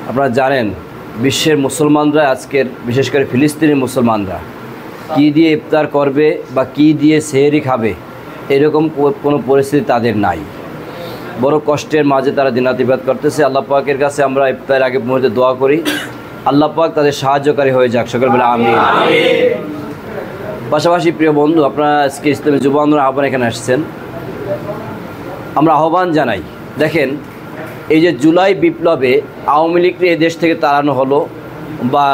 আপনারা জানেন বিশ্বের মুসলমানরা আজকের বিশেষ করে ফিলিস্তিনি মুসলমানরা কী দিয়ে ইফতার করবে বা কী দিয়ে সেহরি খাবে এরকম কোনো পরিস্থিতি তাদের নাই। বড় কষ্টের মাঝে তারা দিনাতিবাদ করতেছে। আল্লাহ পাকের কাছে আমরা ইফতার আগে মুহূর্তে দোয়া করি, আল্লাহ পাক তাদের সাহায্যকারী হয়ে যাক, সকল বলে আমিন। পাশাপাশি প্রিয় বন্ধু, আপনারা আজকে ইসলামী যুব আন্দোলন আহ্বান এখানে আসছেন, আমরা আহ্বান জানাই। দেখেন, এই যে জুলাই বিপ্লবে আওয়ামী লীগকে এই দেশ থেকে তাড়ানো হলো, বা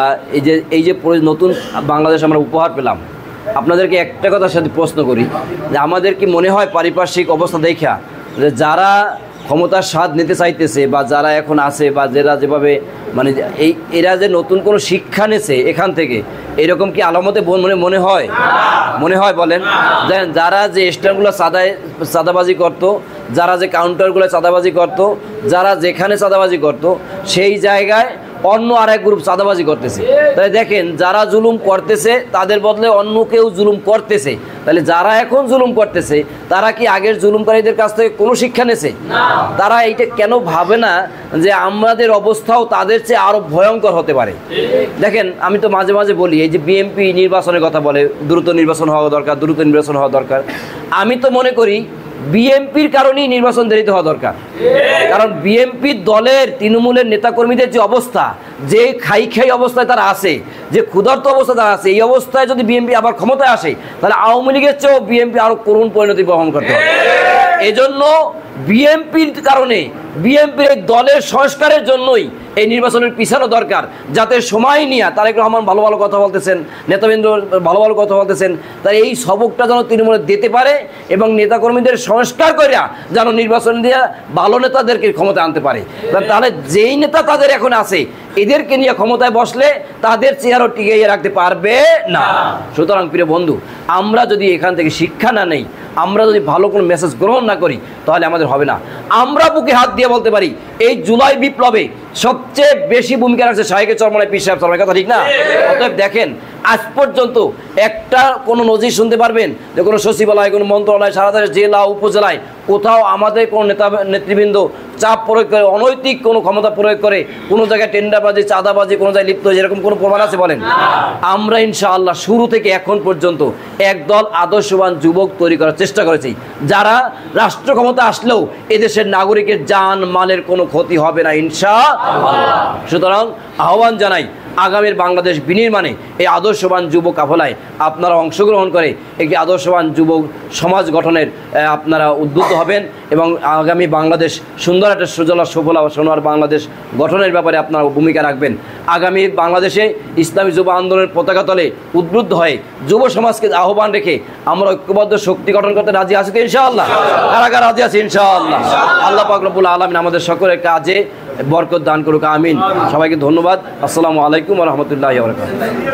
এই যে নতুন বাংলাদেশ আমরা উপহার পেলাম, আপনাদেরকে একটা কথার সাথে প্রশ্ন করি যে আমাদের কি মনে হয় পারিপার্শ্বিক অবস্থা দেখা যে যারা ক্ষমতার স্বাদ নিতে চাইতেছে বা যারা এখন আছে বা যারা যেভাবে মানে এরা যে নতুন কোনো শিক্ষা নেছে এখান থেকে, এরকম কি আলামতে মনে হয় বলেন? যারা যে স্ট্যান্ডগুলো চাঁদাবাজি করত, যারা যে কাউন্টারগুলো চাঁদাবাজি করত, যারা যেখানে চাঁদাবাজি করত, সেই জায়গায় অন্য আর এক গ্রুপ চাঁদাবাজি করতেছে। তাই দেখেন, যারা জুলুম করতেছে তাদের বদলে অন্য কেউ জুলুম করতেছে। তাহলে যারা এখন জুলুম করতেছে তারা কি আগের জুলুমকারীদের কাছ থেকে কোনো শিক্ষা নেছে? তারা এইটা কেন ভাবে না যে আমাদের অবস্থাও তাদের চেয়ে আরো ভয়ঙ্কর হতে পারে? দেখেন, আমি তো মাঝে মাঝে বলি, এই যে বিএনপি নির্বাচনের কথা বলে, দ্রুত নির্বাচন হওয়া দরকার। আমি তো মনে করি বিএনপির কারণেই নির্বাচন দেরিতে হওয়া দরকার। কারণ বিএনপি দলের তৃণমূলের নেতাকর্মীদের যে অবস্থা, যে খাই অবস্থায় তারা আছে, যে ক্ষুধার্ত অবস্থায় তারা আছে, এই অবস্থায় যদি বিএনপি আবার ক্ষমতায় আসে তাহলে আওয়ামী লীগের চেয়েও বিএনপি আরো করুণ পরিণতি বহন করতে হবে। এজন্য বিএনপির কারণে, বিএনপির দলের সংস্কারের জন্যই এই নির্বাচনের পিছানো দরকার, যাতে সময় নিয়ে তারেক রহমান ভালো ভালো কথা বলতেছেন, নেতাবৃন্দ ভালো ভালো কথা বলতেছেন, তাই এই সবকটা যেন তৃণমূলে দিতে পারে এবং নেতাকর্মীদের সংস্কার করিয়া যেন নির্বাচন দিয়ে ভালো নেতাদেরকে ক্ষমতা আনতে পারে। তাহলে যেই নেতা তাদের এখন আছে, এদেরকে নিয়ে ক্ষমতায় বসলে তাদের চেহারা টিকিয়ে রাখতে পারবে না। সুতরাং প্রিয় বন্ধু, আমরা যদি এখান থেকে শিক্ষা না নেই, আমরা যদি ভালো কোনো মেসেজ গ্রহণ না করি, তাহলে আমাদের হবে না। আমরা বুকে হাত দিয়ে বলতে পারি, এই জুলাই বিপ্লবে সবচেয়ে বেশি ভূমিকা রাখছে শাহেকে চরমনায় পীর সাহেব চরমনায়, কথা ঠিক না? অতএব দেখেন, আজ পর্যন্ত একটা কোনো নজির শুনতে পারবেন যে কোনো সচিবালয়, কোনো মন্ত্রণালয়, সারা দেশের জেলা উপজেলায় কোথাও আমাদের কোনো নেতৃবৃন্দ চাপ প্রয়োগ করে, অনৈতিক কোনো ক্ষমতা প্রয়োগ করে, কোনো জায়গায় টেন্ডারবাজি, চাঁদাবাজি কোনো জায়গায় লিপ্ত হয়েছে, এরকম কোনো প্রমাণ আছে বলেন? আমরা ইনশাআল্লাহ শুরু থেকে এখন পর্যন্ত একদল আদর্শবান যুবক তৈরি করার চেষ্টা করেছি, যারা রাষ্ট্র ক্ষমতা আসলেও এদেশের নাগরিকের জান মালের কোনো ক্ষতি হবে না ইনশাআল্লাহ। সুতরাং আহ্বান জানাই, আগামীর বাংলাদেশ বিনির্মাণে এই আদর্শবান যুব কাফলায় আপনারা অংশগ্রহণ করে একটি আদর্শবান যুবক সমাজ গঠনের আপনারা উদ্বুদ্ধ হবেন এবং আগামী বাংলাদেশ সুন্দর একটা সুজলা সুফলা সোনার বাংলাদেশ গঠনের ব্যাপারে আপনারা ভূমিকা রাখবেন। আগামী বাংলাদেশে ইসলামী যুব আন্দোলনের পতাকা তলে উদ্বুদ্ধ হয়ে যুব সমাজকে আহ্বান রেখে আমরা ঐক্যবদ্ধ শক্তি গঠন করতে রাজি আছি তো ইনশাআল্লাহ? কারা রাজি আছে ইনশাআল্লাহ? আল্লাহ পাক রব্বুল আলামিন আমাদের সকলের কাজে বরকত দান করুক, আমিন। সবাইকে ধন্যবাদ। আসসালামু আলাইকুম ওয়া রাহমাতুল্লাহি ওয়া বারাকাতুহু।